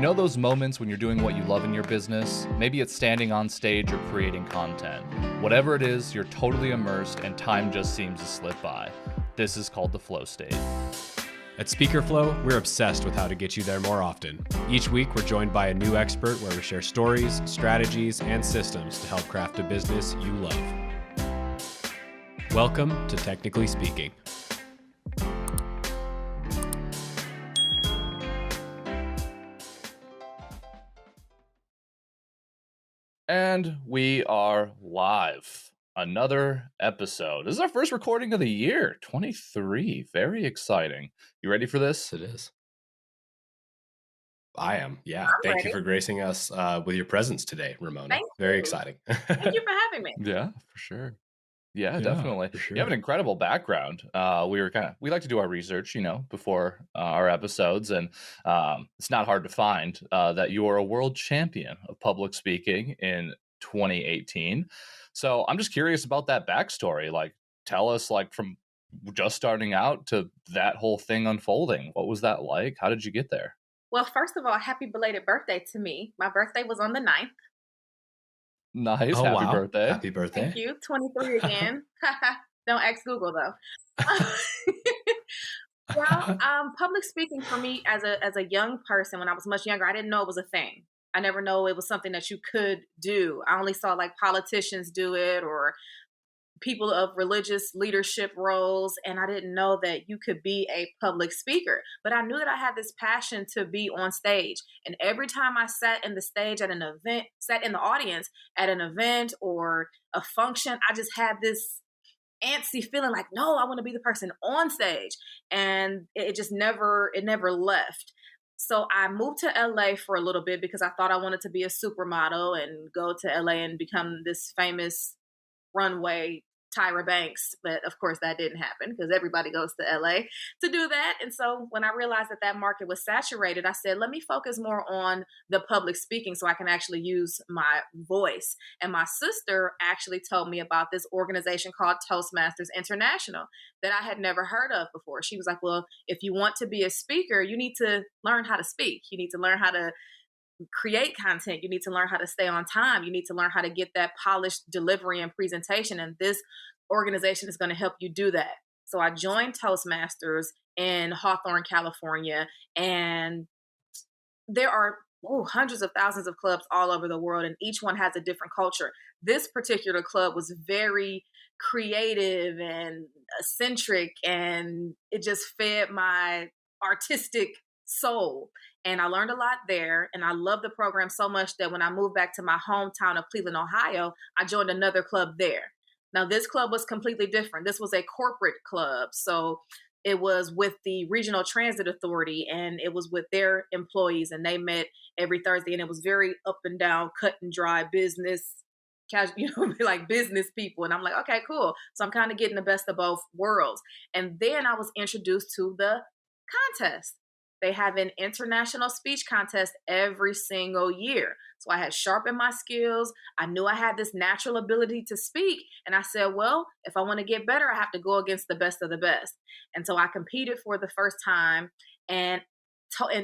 You know those moments when you're doing what you love in your business? Maybe it's standing on stage or creating content. Whatever it is, you're totally immersed and time just seems to slip by. This is called the flow state. At Speaker Flow, we're obsessed with how to get you there more often. Each week, we're joined by a new expert where we share stories, strategies, and systems to help craft a business you love. Welcome to Technically Speaking. And we are live. Another episode. This is our first recording of the year, 23. Very exciting. You ready for this? It is. I am. Yeah. I'm Thank ready. you for gracing us with your presence today, Ramona. Thank Very you. exciting. Thank you for having me. Yeah, for sure. Yeah, Yeah, definitely. for sure. You have an incredible background. We like to do our research, before our episodes, and it's not hard to find that you are a world champion of public speaking in 2018. So I'm just curious about that backstory. Like, tell us, like, from just starting out to that whole thing unfolding. What was that like? How did you get there? Well, first of all, happy belated birthday to me. My birthday was on the 9th. Nice. Oh, Happy wow. birthday. Happy birthday. Thank you. 23 again. Don't ask Google, though. Well, public speaking for me as a young person, when I was much younger, I didn't know it was a thing. I never know it was something that you could do. I only saw like politicians do it or people of religious leadership roles, and I didn't know that you could be a public speaker. But I knew that I had this passion to be on stage. And every time I sat in the stage at an event, sat in the audience at an event or a function, I just had this antsy feeling like, no, I want to be the person on stage. And it never left. So I moved to LA for a little bit because I thought I wanted to be a supermodel and go to LA and become this famous runway Tyra Banks. But of course that didn't happen because everybody goes to LA to do that. And so when I realized that market was saturated, I said, let me focus more on the public speaking so I can actually use my voice. And my sister actually told me about this organization called Toastmasters International that I had never heard of before. She was like, well, if you want to be a speaker, you need to learn how to speak. You need to learn how to create content. You need to learn how to stay on time. You need to learn how to get that polished delivery and presentation. And this organization is going to help you do that. So I joined Toastmasters in Hawthorne, California. And there are hundreds of thousands of clubs all over the world, and each one has a different culture. This particular club was very creative and eccentric, and it just fed my artistic soul. And I learned a lot there, and I loved the program so much that when I moved back to my hometown of Cleveland, Ohio, I joined another club there. Now, this club was completely different. This was a corporate club. So it was with the Regional Transit Authority, and it was with their employees, and they met every Thursday, and it was very up and down, cut and dry business, like business people. And I'm like, okay, cool. So I'm kind of getting the best of both worlds. And then I was introduced to the contest. They have an international speech contest every single year. So I had sharpened my skills. I knew I had this natural ability to speak. And I said, well, if I want to get better, I have to go against the best of the best. And so I competed for the first time. And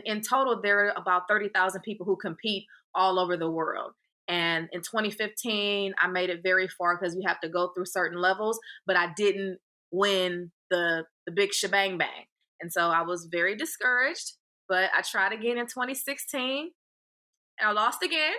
in total, there are about 30,000 people who compete all over the world. And in 2015, I made it very far because you have to go through certain levels, but I didn't win the big shebang bang. And so I was very discouraged, but I tried again in 2016 and I lost again.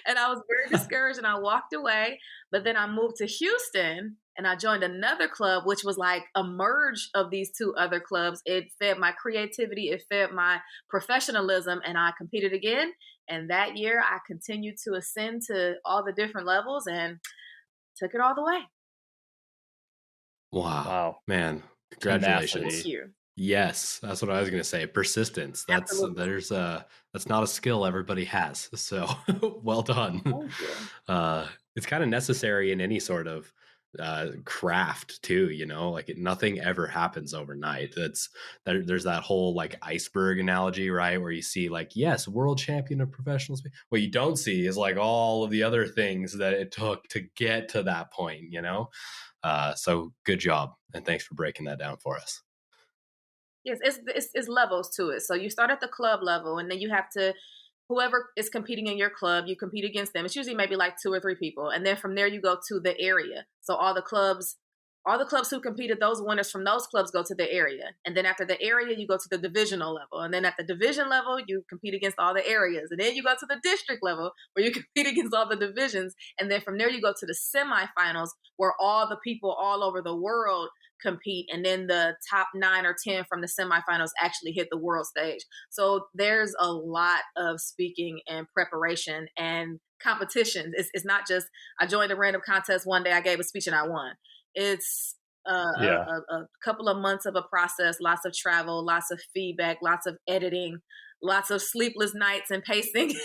And I was very discouraged and I walked away. But then I moved to Houston and I joined another club, which was like a merge of these two other clubs. It fed my creativity. It fed my professionalism, and I competed again. And that year I continued to ascend to all the different levels and took it all the way. Wow. Man. Congratulations. Tenacity. Thank you. Yes, that's what I was going to say. Persistence. That's not a skill everybody has. So well done. Thank you. It's kind of necessary in any sort of craft too, like nothing ever happens overnight. There's that whole like iceberg analogy, right? Where you see like, yes, world champion of professional speech. What you don't see is like all of the other things that it took to get to that point, So good job. And thanks for breaking that down for us. Yes, it's levels to it. So you start at the club level, and then you have to, whoever is competing in your club, you compete against them. It's usually maybe like 2 or 3 people, and then from there you go to the area. So all the clubs who competed, those winners from those clubs go to the area, and then after the area you go to the divisional level, and then at the division level you compete against all the areas, and then you go to the district level where you compete against all the divisions, and then from there you go to the semifinals where all the people all over the world compete, and then the top 9 or 10 from the semifinals actually hit the world stage. So there's a lot of speaking and preparation and competitions. It's not just I joined a random contest one day, I gave a speech and I won. It's Yeah. a couple of months of a process, lots of travel, lots of feedback, lots of editing, lots of sleepless nights and pacing.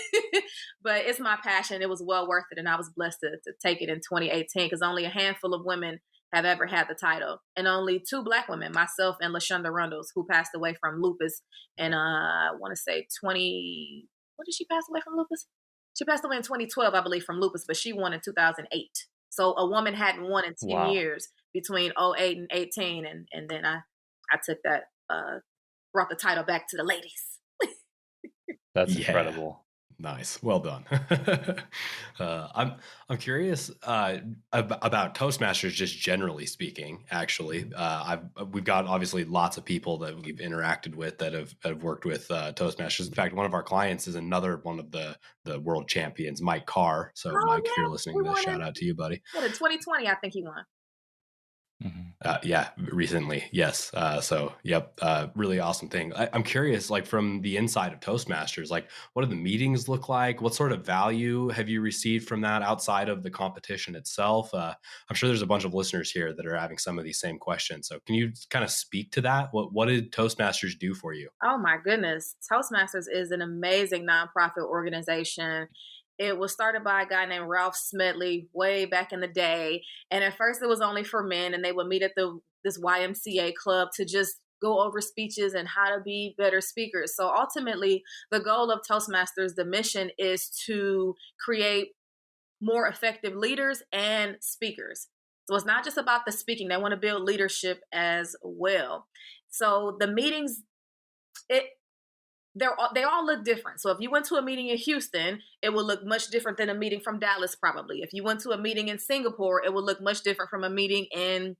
But it's my passion. It was well worth it. And I was blessed to take it in 2018 because only a handful of women have ever had the title, and only 2 Black women, myself and LaShonda Rundles, who passed away from lupus. And I want to say 20. What did she pass away from lupus? She passed away in 2012, I believe, from lupus, but she won in 2008. So a woman hadn't won in 10 Wow. years between '08 and 18, and then I took that, brought the title back to the ladies. That's Yeah. incredible. Nice. Well done. I'm curious about Toastmasters, just generally speaking. Actually, we've got obviously lots of people that we've interacted with that have worked with Toastmasters. In fact, one of our clients is another one of the world champions, Mike Carr. So, Oh Mike, if you're yeah, listening he to this, won shout out to you, buddy. in 2020. I think he won. Yeah, recently. Yes. So, yep. Really awesome thing. I'm curious, like from the inside of Toastmasters, like what do the meetings look like? What sort of value have you received from that outside of the competition itself? I'm sure there's a bunch of listeners here that are having some of these same questions. So can you kind of speak to that? What did Toastmasters do for you? Oh my goodness. Toastmasters is an amazing nonprofit organization. It was started by a guy named Ralph Smedley way back in the day. And at first it was only for men, and they would meet at this YMCA club to just go over speeches and how to be better speakers. So ultimately, the goal of Toastmasters, the mission is to create more effective leaders and speakers. So it's not just about the speaking, they want to build leadership as well. So the meetings, it they all look different. So if you went to a meeting in Houston, it will look much different than a meeting from Dallas, probably. If you went to a meeting in Singapore, it will look much different from a meeting in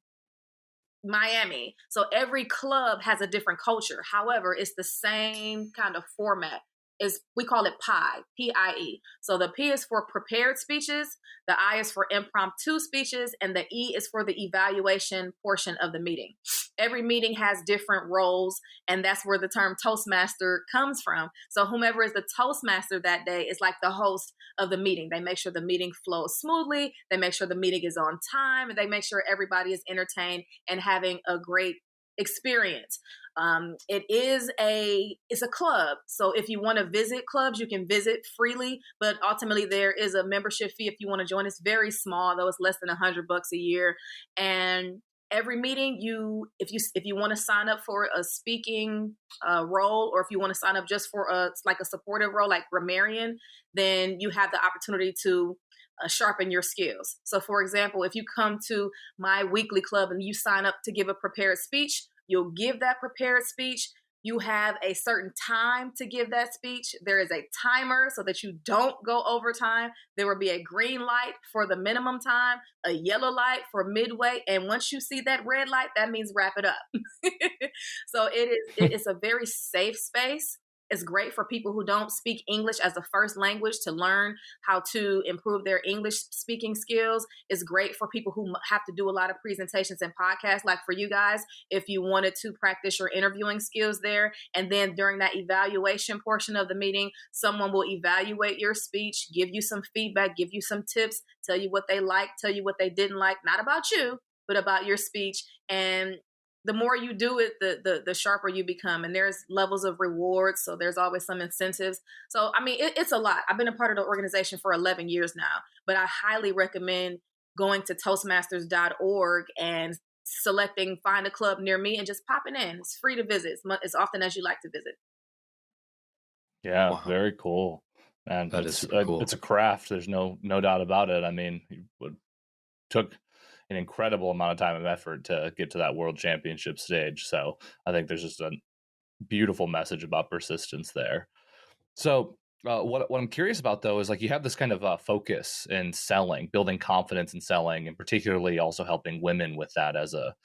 Miami. So every club has a different culture. However, it's the same kind of format. Is we call it PIE, PIE. So the P is for prepared speeches, the I is for impromptu speeches, and the E is for the evaluation portion of the meeting. Every meeting has different roles, and that's where the term Toastmaster comes from. So whomever is the Toastmaster that day is like the host of the meeting. They make sure the meeting flows smoothly, they make sure the meeting is on time, and they make sure everybody is entertained and having a great experience. It's a club. So if you want to visit clubs, you can visit freely, but ultimately there is a membership fee if you want to join. It's very small, though. It's less than $100 a year. And every meeting, if you want to sign up for a speaking role, or if you want to sign up just for a supportive role like grammarian, then you have the opportunity to sharpen your skills. So for example, if you come to my weekly club and you sign up to give a prepared speech, you'll give that prepared speech. You have a certain time to give that speech. There is a timer so that you don't go over time. There will be a green light for the minimum time, a yellow light for midway, and once you see that red light, that means wrap it up. So it's a very safe space. It's great for people who don't speak English as a first language to learn how to improve their English speaking skills. It's great for people who have to do a lot of presentations and podcasts, like for you guys, if you wanted to practice your interviewing skills there. And then during that evaluation portion of the meeting, someone will evaluate your speech, give you some feedback, give you some tips, tell you what they liked, tell you what they didn't like, not about you, but about your speech. And the more you do it, the sharper you become. And there's levels of rewards. So there's always some incentives. So, I mean, it's a lot. I've been a part of the organization for 11 years now, but I highly recommend going to Toastmasters.org and find a club near me and just popping in. It's free to visit as often as you like to visit. Yeah, Wow. very cool. And That is super cool. it's a craft. There's no doubt about it. I mean, it took an incredible amount of time and effort to get to that world championship stage. So I think there's just a beautiful message about persistence there. So what I'm curious about though is like you have this kind of focus in selling, building confidence in selling, and particularly also helping women with that as a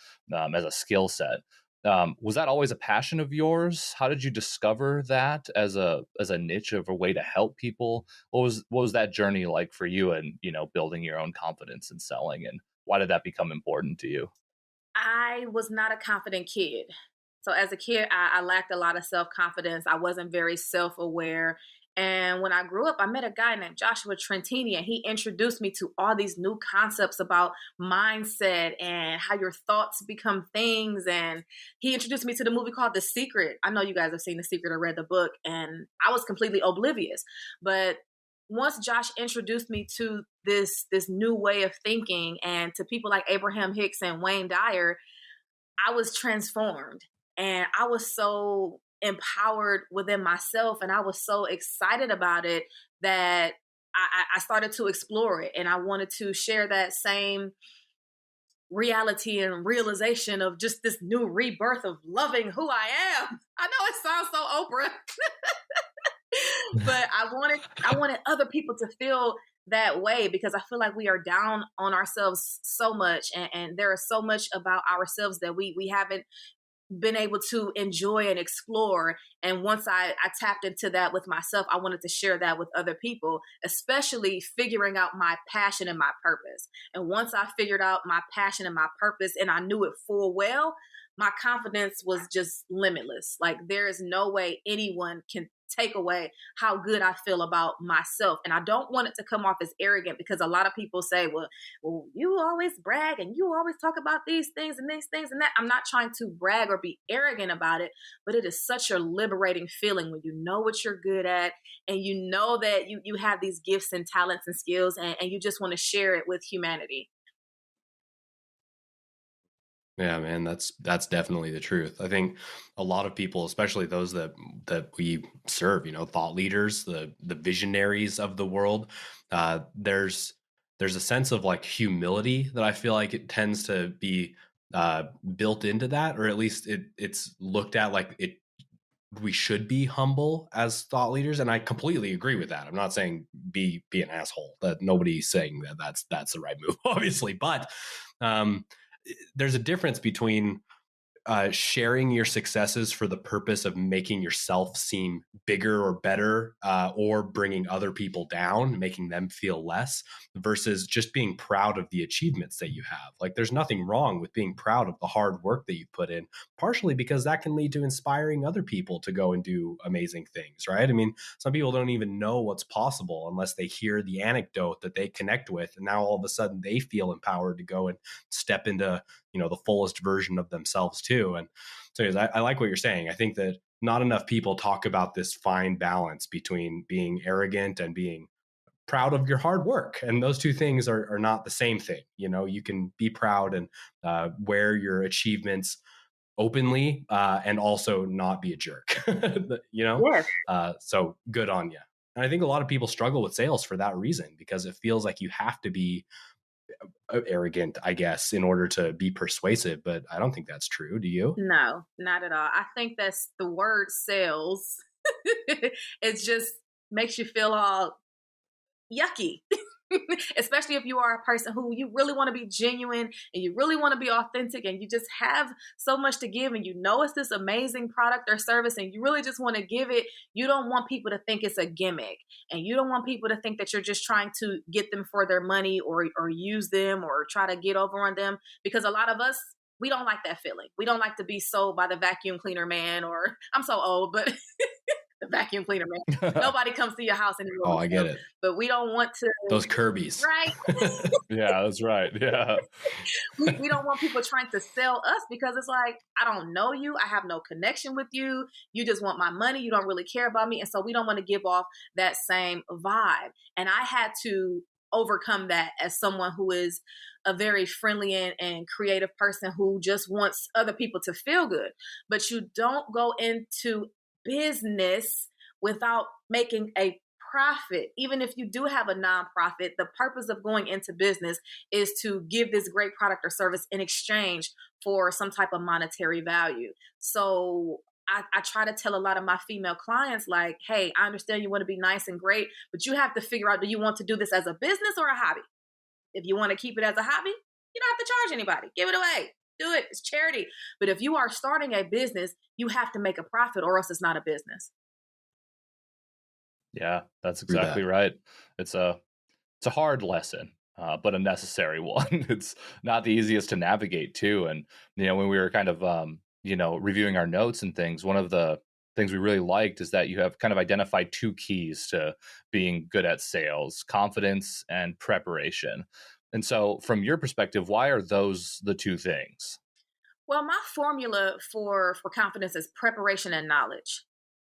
skill set. Was that always a passion of yours? How did you discover that as a niche of a way to help people? What was that journey like for you, and building your own confidence in selling, and why did that become important to you? I was not a confident kid. So as a kid, I lacked a lot of self-confidence. I wasn't very self-aware. And when I grew up, I met a guy named Joshua Trentini, and he introduced me to all these new concepts about mindset and how your thoughts become things. And he introduced me to the movie called The Secret. I know you guys have seen The Secret or read the book, and I was completely oblivious. But once Josh introduced me to this new way of thinking, and to people like Abraham Hicks and Wayne Dyer, I was transformed, and I was so empowered within myself, and I was so excited about it that I started to explore it, and I wanted to share that same reality and realization of just this new rebirth of loving who I am. I know it sounds so Oprah, but I wanted other people to feel that way, because I feel like we are down on ourselves so much, and there is so much about ourselves that we haven't been able to enjoy and explore. And once I tapped into that with myself, I wanted to share that with other people, especially figuring out my passion and my purpose. And once I figured out my passion and my purpose, and I knew it full well, my confidence was just limitless. Like, there is no way anyone can take away how good I feel about myself. And I don't want it to come off as arrogant, because a lot of people say, well, you always brag and you always talk about these things and these things and that. I'm not trying to brag or be arrogant about it, but it is such a liberating feeling when you know what you're good at, and you know that you have these gifts and talents and skills, and you just want to share it with humanity. Yeah, man, that's definitely the truth. I think a lot of people, especially those that we serve, thought leaders, the visionaries of the world, there's a sense of like humility that I feel like it tends to be built into that, or at least it's looked at like it. We should be humble as thought leaders, and I completely agree with that. I'm not saying be an asshole. That nobody's saying that that's the right move, obviously, but um, there's a difference between sharing your successes for the purpose of making yourself seem bigger or better, or bringing other people down, making them feel less, versus just being proud of the achievements that you have. Like, there's nothing wrong with being proud of the hard work that you put in, partially because that can lead to inspiring other people to go and do amazing things, right? I mean, some people don't even know what's possible unless they hear the anecdote that they connect with. And now all of a sudden they feel empowered to go and step into the fullest version of themselves too. And so I like what you're saying. I think that not enough people talk about this fine balance between being arrogant and being proud of your hard work. And those two things are not the same thing. You can be proud and wear your achievements openly, and also not be a jerk. Yes. So good on you. And I think a lot of people struggle with sales for that reason, because it feels like you have to be arrogant, I guess, in order to be persuasive. But I don't think that's true. Do you? No, not at all. I think that's the word sales. It just makes you feel all yucky. Especially if you are a person who you really want to be genuine and you really want to be authentic, and you just have so much to give, and it's this amazing product or service, and you really just want to give it. You don't want people to think it's a gimmick, and you don't want people to think that you're just trying to get them for their money, or use them, or try to get over on them, because a lot of us, we don't like that feeling. We don't like to be sold by the vacuum cleaner man, or I'm so old, but the vacuum cleaner man. Nobody comes to your house anymore. Oh, I get it. But we don't want to. Those Kirby's. Right. Yeah, that's right. Yeah. We don't want people trying to sell us, because it's like, I don't know you. I have no connection with you. You just want my money. You don't really care about me. And so we don't want to give off that same vibe. And I had to overcome that as someone who is a very friendly and creative person who just wants other people to feel good. But you don't go into business without making a profit, even if you do have a nonprofit, the purpose of going into business is to give this great product or service in exchange for some type of monetary value. So I try to tell a lot of my female clients, like, hey, I understand you want to be nice and great, but you have to figure out, do you want to do this as a business or a hobby? If you want to keep it as a hobby, you don't have to charge anybody. Give it away. Do it. It's charity. But if you are starting a business, you have to make a profit or else it's not a business. Yeah, that's exactly right. It's a hard lesson, but a necessary one. It's not the easiest to navigate too. And when we were kind of reviewing our notes and things, one of the things we really liked is that you have kind of identified two keys to being good at sales: confidence and preparation. And so from your perspective, why are those the two things? Well, my formula for confidence is preparation and knowledge,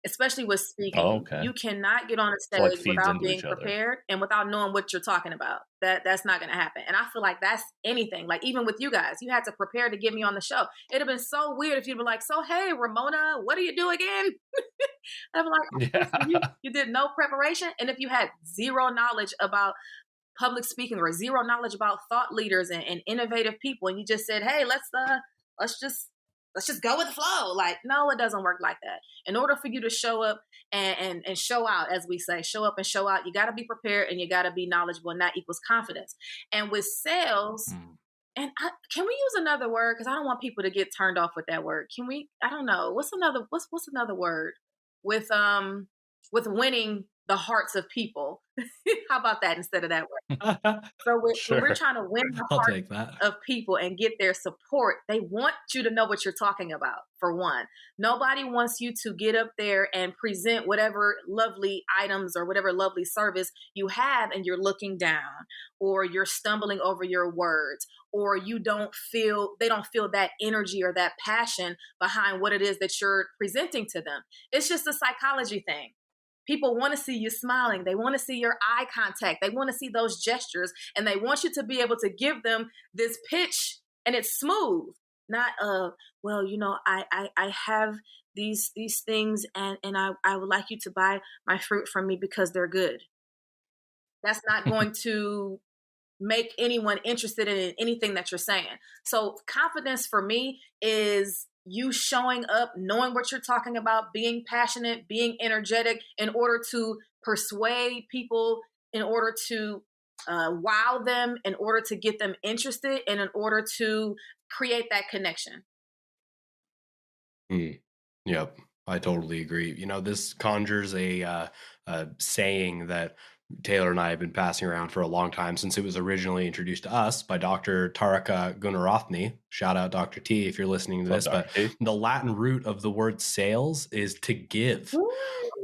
especially with Oh, speaking. okay. You cannot get on a So like stage feeds without into being each other. prepared and without knowing what you're talking about. That's not going to happen. And I feel like that's anything. Like even with you guys, you had to prepare to get me on the show. It'd have been so weird if you'd be like, "So hey, Ramona, what do you do again?" I'd be like, "Okay, so you Yeah. you did no preparation." And if you had zero knowledge about public speaking or zero knowledge about thought leaders and innovative people, and you just said, "Hey, let's just go with the flow." Like, no, it doesn't work like that. In order for you to show up and show out, as we say, show up and show out, you got to be prepared and you got to be knowledgeable, and that equals confidence. And with sales, Mm. can we use another word? Because I don't want people to get turned off with that word. Can we? I don't know. What's another word with winning the hearts of people? How about that instead of that word? So when we're Sure. trying to win the I'll heart take that. of people and get their support, they want you to know what you're talking about, for one. Nobody wants you to get up there and present whatever lovely items or whatever lovely service you have and you're looking down, or you're stumbling over your words, or they don't feel that energy or that passion behind what it is that you're presenting to them. It's just a psychology thing. People want to see you smiling. They want to see your eye contact. They want to see those gestures, and they want you to be able to give them this pitch, and it's smooth, not well, I have these things, and I would like you to buy my fruit from me because they're good. That's not going to make anyone interested in anything that you're saying. So confidence for me is you showing up, knowing what you're talking about, being passionate, being energetic in order to persuade people, in order to wow them, in order to get them interested, and in order to create that connection. Mm. Yep, I totally agree. This conjures a saying that Taylor and I have been passing around for a long time, since it was originally introduced to us by Dr. Taraka Gunarathney. Shout out Dr. T if you're listening to What's this. up, But Dr. T? the Latin root of the word sales is to give. Woo!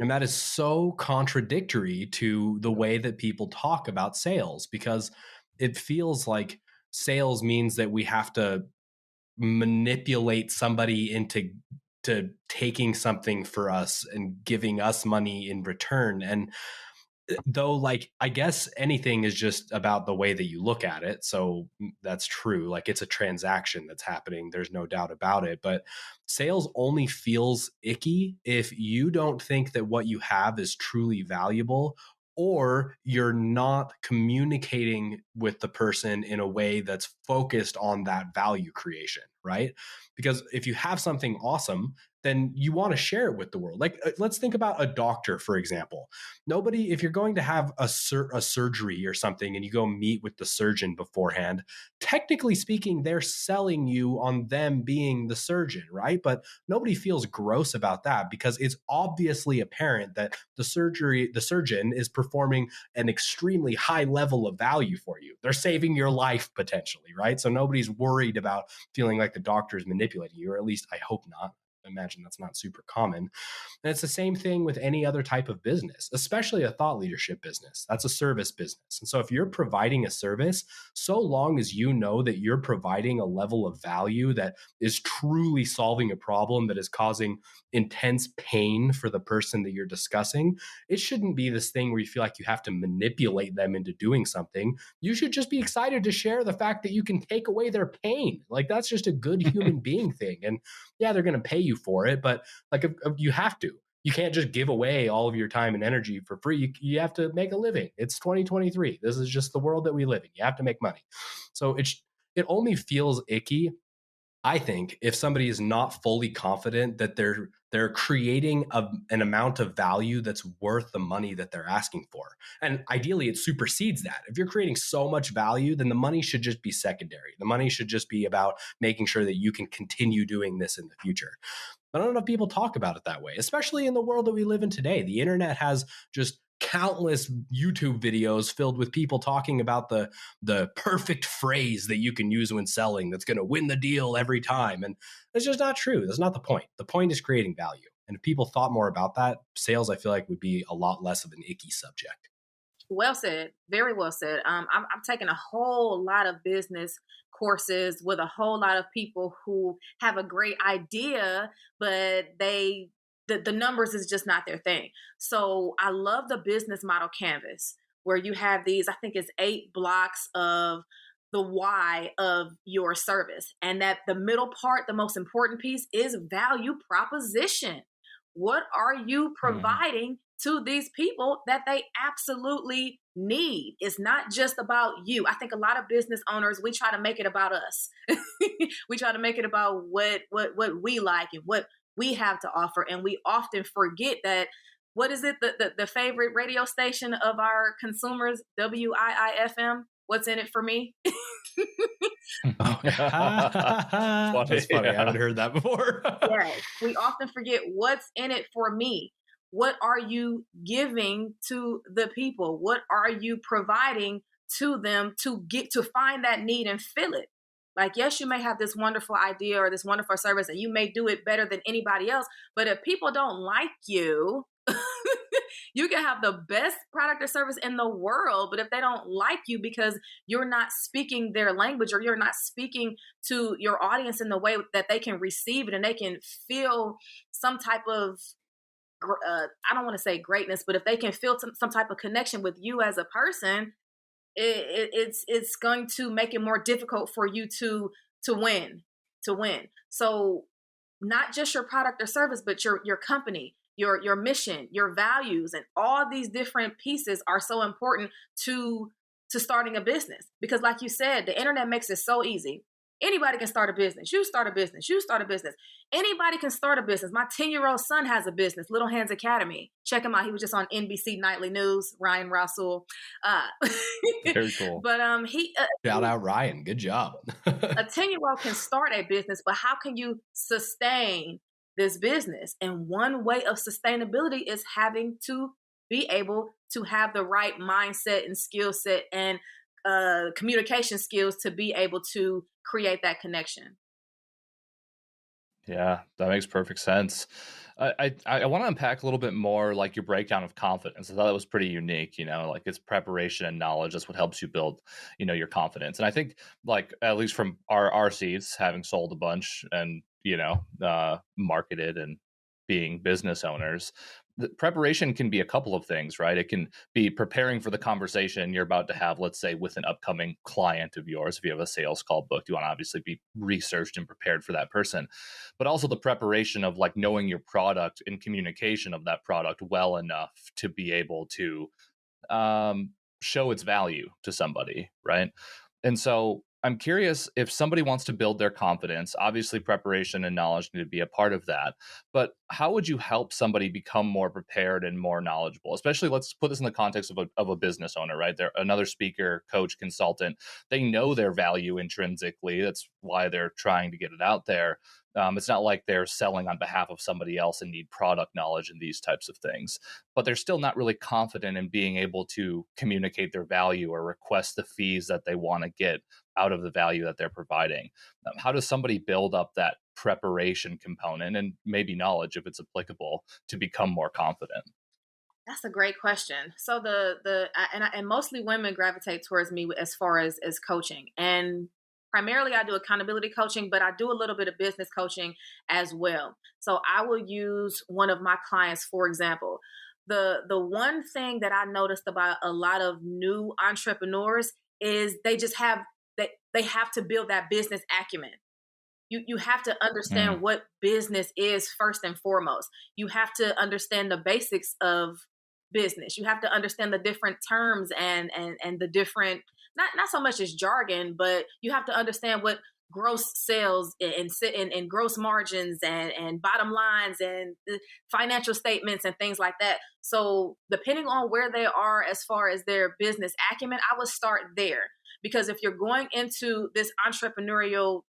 And that is so contradictory to the way that people talk about sales, because it feels like sales means that we have to manipulate somebody into taking something for us and giving us money in return. And though, like, I guess anything is just about the way that you look at it, so that's true. Like, it's a transaction that's happening, there's no doubt about it. But sales only feels icky if you don't think that what you have is truly valuable, or you're not communicating with the person in a way that's focused on that value creation, right? Because if you have something awesome, then you want to share it with the world. Like, let's think about a doctor, for example. Nobody, if you're going to have a surgery or something and you go meet with the surgeon beforehand, technically speaking, they're selling you on them being the surgeon, right? But nobody feels gross about that, because it's obviously apparent that the surgeon is performing an extremely high level of value for you. They're saving your life potentially, right? So nobody's worried about feeling like the doctor is manipulating you, or at least I hope not. I imagine that's not super common. And it's the same thing with any other type of business, especially a thought leadership business. That's a service business. And so if you're providing a service, so long as you know that you're providing a level of value that is truly solving a problem that is causing intense pain for the person that you're discussing, it shouldn't be this thing where you feel like you have to manipulate them into doing something. You should just be excited to share the fact that you can take away their pain. Like, that's just a good human being thing. And yeah, they're going to pay you for it, but like, if you have to. you can't just give away all of your time and energy for free. You have to make a living. It's 2023. This is just the world that we live in. You have to make money. So it only feels icky, I think, if somebody is not fully confident that they're creating an amount of value that's worth the money that they're asking for. And ideally, it supersedes that. If you're creating so much value, then the money should just be secondary. The money should just be about making sure that you can continue doing this in the future. I don't know if people talk about it that way, especially in the world that we live in today. The internet has just countless YouTube videos filled with people talking about the perfect phrase that you can use when selling that's going to win the deal every time. And it's just not true. That's not the point. The point is creating value. And if people thought more about that, sales, I feel like, would be a lot less of an icky subject. Well said. Very well said. I'm taking a whole lot of business courses with a whole lot of people who have a great idea, but the numbers is just not their thing. So I love the business model canvas where you have these, I think it's 8 blocks of the why of your service. And that the middle part, the most important piece, is value proposition. What are you providing to these people that they absolutely need? It's not just about you. I think a lot of business owners, we try to make it about us. We try to make it about what we like and what we have to offer. And we often forget that, what is it, the favorite radio station of our consumers, WIIFM? What's in it for me? That's funny. I haven't heard that before. Yes, we often forget what's in it for me. What are you giving to the people? What are you providing to them to get to find that need and fill it? Like, yes, you may have this wonderful idea or this wonderful service and you may do it better than anybody else. But if people don't like you, you can have the best product or service in the world, but if they don't like you because you're not speaking their language or you're not speaking to your audience in the way that they can receive it and they can feel some type of, I don't want to say greatness, but if they can feel some type of connection with you as a person, it's going to make it more difficult for you to win. So not just your product or service, but your company, your mission, your values, and all these different pieces are so important to starting a business. Because like you said, the internet makes it so easy. Anybody can start a business. You start a business. Anybody can start a business. My 10-year-old son has a business, Little Hands Academy. Check him out. He was just on NBC Nightly News, Ryan Russell. Very cool. But shout out Ryan. Good job. A 10-year-old can start a business, but how can you sustain this business? And one way of sustainability is having to be able to have the right mindset and skill set and communication skills to be able to create that connection. Yeah, that makes perfect sense. I want to unpack a little bit more like your breakdown of confidence. I thought that was pretty unique, like it's preparation and knowledge. That's what helps you build, your confidence. And I think like, at least from our seats, having sold a bunch and, marketed and being business owners, the preparation can be a couple of things, right? It can be preparing for the conversation you're about to have, let's say, with an upcoming client of yours. If you have a sales call booked, you want to obviously be researched and prepared for that person. But also the preparation of like knowing your product and communication of that product well enough to be able to show its value to somebody, right? And so I'm curious, if somebody wants to build their confidence, obviously preparation and knowledge need to be a part of that. But how would you help somebody become more prepared and more knowledgeable? Especially, let's put this in the context of a business owner, right? They're another speaker, coach, consultant. They know their value intrinsically. That's why they're trying to get it out there. It's not like they're selling on behalf of somebody else and need product knowledge and these types of things. But they're still not really confident in being able to communicate their value or request the fees that they want to get out of the value that they're providing. How does somebody build up that preparation component and maybe knowledge, if it's applicable, to become more confident? That's a great question. So and mostly women gravitate towards me as far as coaching, and primarily I do accountability coaching, but I do a little bit of business coaching as well. So I will use one of my clients, for example. The one thing that I noticed about a lot of new entrepreneurs is they just have they have to build that business acumen. You have to Mm. understand what business is first and foremost. You have to understand the basics of business. You have to understand the different terms and the different, not so much as jargon, but you have to understand what gross sales and gross margins and bottom lines and financial statements and things like that. So depending on where they are as far as their business acumen, I would start there. Because if you're going into this entrepreneurial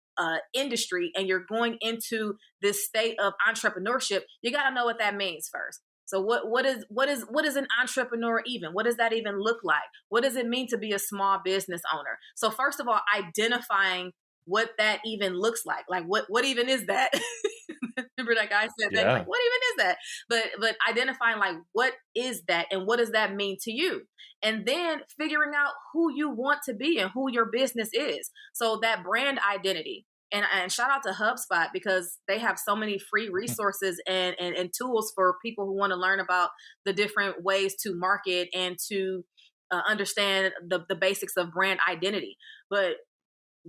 industry and you're going into this state of entrepreneurship, you got to know what that means first. So what is an entrepreneur even? What does that even look like? What does it mean to be a small business owner? So first of all, identifying what that even looks like. Like what even is that? Remember that guy said that? He's like, Yeah. what even is that? But identifying like what is that and what does that mean to you? And then figuring out who you want to be and who your business is. So that brand identity. And shout out to HubSpot because they have so many free resources and tools for people who want to learn about the different ways to market and to understand the basics of brand identity. But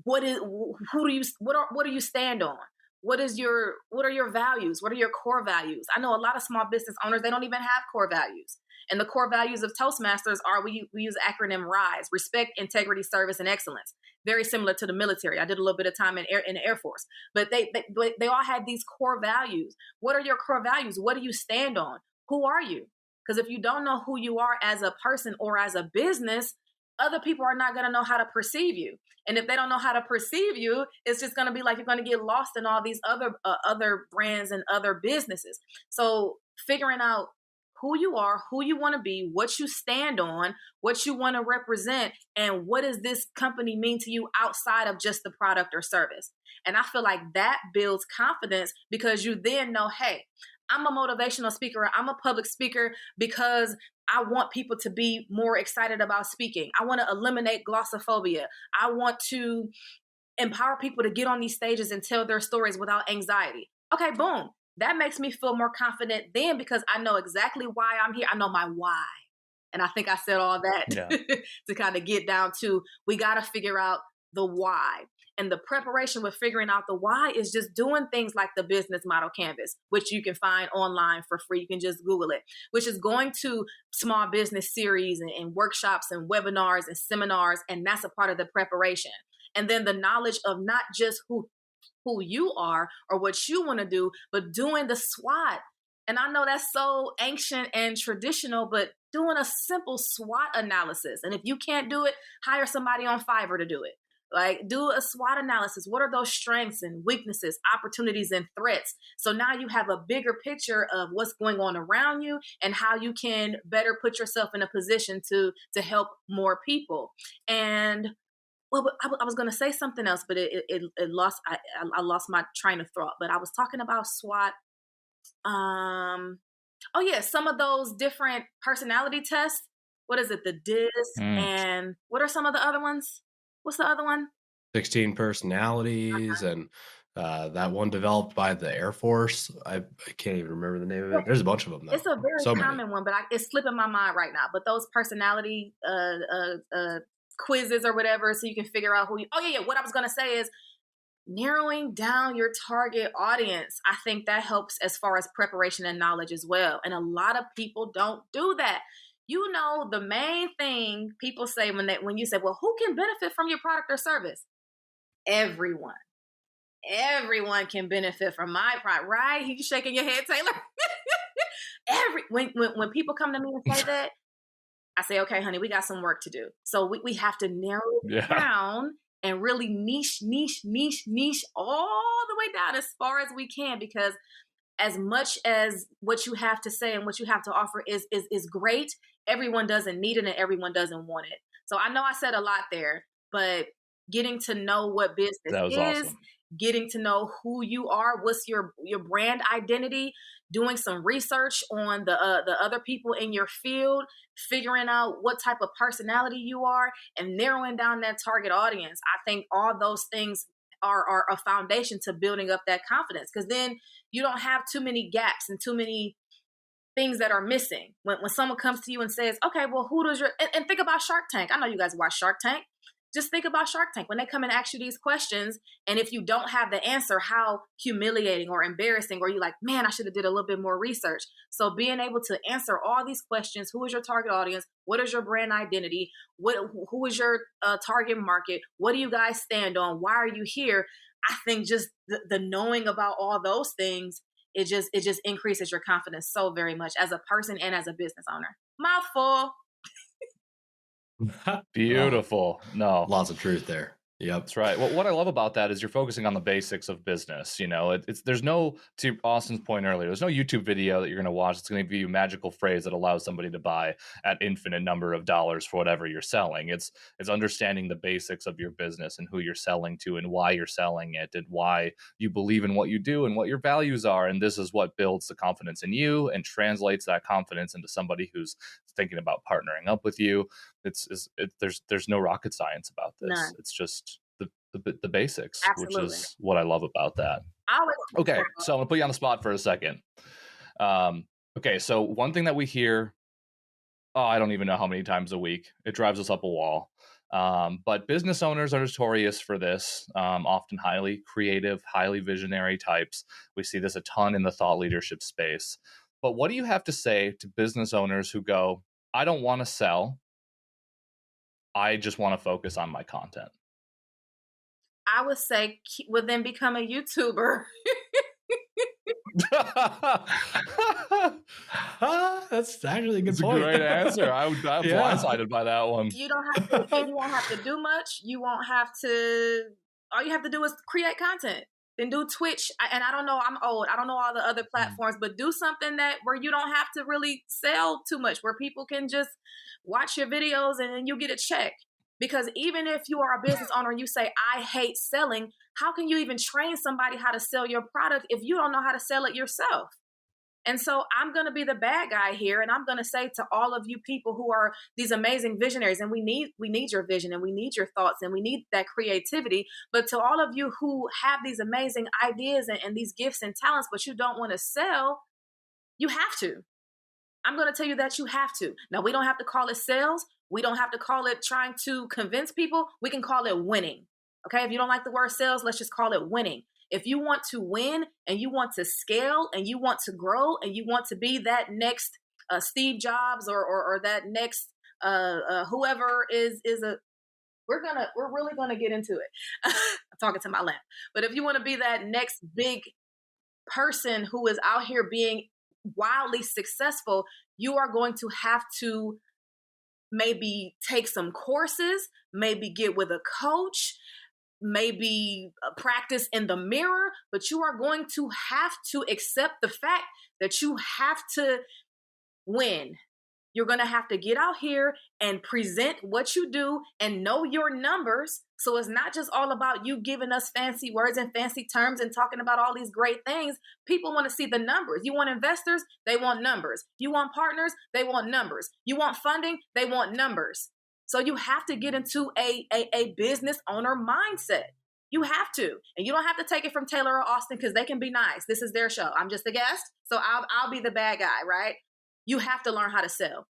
what do you stand on? What are your values? What are your core values? I know a lot of small business owners, they don't even have core values. And the core values of Toastmasters are we use the acronym RISE: respect, integrity, service, and excellence. Very similar to the military. I did a little bit of time in the Air Force, but they all had these core values. What are your core values? What do you stand on? Who are you? Because if you don't know who you are as a person or as a business, other people are not going to know how to perceive you. And if they don't know how to perceive you, it's just going to be like you're going to get lost in all these other brands and other businesses. So figuring out who you are, who you want to be, what you stand on, what you want to represent, and what does this company mean to you outside of just the product or service. And I feel like that builds confidence because you then know, hey, I'm a motivational speaker. I'm a public speaker because I want people to be more excited about speaking. I want to eliminate glossophobia. I want to empower people to get on these stages and tell their stories without anxiety. Okay, boom. That makes me feel more confident then because I know exactly why I'm here. I know my why. And I think I said all that Yeah. to kind of get down to we got to figure out the why. And the preparation with figuring out the why is just doing things like the business model canvas, which you can find online for free. You can just Google it, which is going to small business series and workshops and webinars and seminars. And that's a part of the preparation. And then the knowledge of not just who you are or what you want to do, but doing the SWOT. And I know that's so ancient and traditional, but doing a simple SWOT analysis. And if you can't do it, hire somebody on Fiverr to do it. Like do a SWOT analysis. What are those strengths and weaknesses, opportunities and threats? So now you have a bigger picture of what's going on around you and how you can better put yourself in a position to help more people. And well, I was going to say something else, but it lost. I lost my train of thought. But I was talking about SWOT. Oh yeah, some of those different personality tests. What is it? The DISC Mm. and what are some of the other ones? What's the other one? 16 personalities and that one developed by the Air Force. I can't even remember the name of it. There's a bunch of them though. It's a very So many. common one, but it's slipping my mind right now. But those personality quizzes or whatever, so you can figure out who you. Oh yeah. What I was gonna say is narrowing down your target audience. I think that helps as far as preparation and knowledge as well. And a lot of people don't do that. You know, the main thing people say when you say, well, who can benefit from your product or service? Everyone. Everyone can benefit from my product, right? You shaking your head, Taylor? When people come to me and say that, I say, okay, honey, we got some work to do. So we have to narrow it Yeah. down and really niche all the way down as far as we can, because as much as what you have to say and what you have to offer is great, everyone doesn't need it and everyone doesn't want it. So I know I said a lot there, but getting to know what business That was is, awesome. getting to know who you are, what's your brand identity, doing some research on the other people in your field, figuring out what type of personality you are, and narrowing down that target audience. I think all those things are a foundation to building up that confidence, because then you don't have too many gaps and too many things that are missing. When someone comes to you and says, okay, well, who does your, and think about Shark Tank. I know you guys watch Shark Tank. Just think about Shark Tank when they come and ask you these questions. And if you don't have the answer, how humiliating or embarrassing, or you like, man, I should have did a little bit more research. So being able to answer all these questions, who is your target audience? What is your brand identity? Who is your target market? What do you guys stand on? Why are you here? I think just the knowing about all those things, it just increases your confidence so very much as a person and as a business owner. Mouthful. Beautiful. No. Lots of truth there. Yep. That's right. Well, what I love about that is you're focusing on the basics of business. You know, there's no, to Austin's point earlier, there's no YouTube video that you're going to watch that's going to give you a magical phrase that allows somebody to buy at infinite number of dollars for whatever you're selling. It's understanding the basics of your business and who you're selling to and why you're selling it and why you believe in what you do and what your values are. And this is what builds the confidence in you and translates that confidence into somebody who's thinking about partnering up with you. There's no rocket science about this. None. It's just the basics. Absolutely. Which is what I love about that. Okay, so I'm gonna put you on the spot for a second. Okay, so one thing that we hear, I don't even know how many times a week, it drives us up a wall. But business owners are notorious for this, often highly creative, highly visionary types. We see this a ton in the thought leadership space. But what do you have to say to business owners who go, I don't want to sell, I just want to focus on my content? I would say, well, then become a YouTuber. That's actually a good That's point. a great answer. I'm blindsided by that one. You don't have to do much. You won't have to. All you have to do is create content. Then do Twitch. And I don't know, I'm old. I don't know all the other platforms, but do something where you don't have to really sell too much, where people can just watch your videos and then you get a check. Because even if you are a business owner and you say, I hate selling, how can you even train somebody how to sell your product if you don't know how to sell it yourself? And so I'm going to be the bad guy here. And I'm going to say to all of you people who are these amazing visionaries, and we need your vision and we need your thoughts and we need that creativity. But to all of you who have these amazing ideas and these gifts and talents, but you don't want to sell, you have to. I'm going to tell you that you have to. Now, we don't have to call it sales. We don't have to call it trying to convince people. We can call it winning. Okay. If you don't like the word sales, let's just call it winning. If you want to win and you want to scale and you want to grow and you want to be that next Steve Jobs or that next whoever is we're really gonna get into it. I'm talking to my lamp. But if you want to be that next big person who is out here being wildly successful, you are going to have to maybe take some courses, maybe get with a coach, maybe practice in the mirror, but you are going to have to accept the fact that you have to win. You're going to have to get out here and present what you do and know your numbers. So it's not just all about you giving us fancy words and fancy terms and talking about all these great things. People want to see the numbers. You want investors? They want numbers. You want partners? They want numbers. You want funding? They want numbers. So you have to get into a business owner mindset. You have to. And you don't have to take it from Taylor or Austin because they can be nice. This is their show. I'm just a guest. So I'll be the bad guy, right? You have to learn how to sell.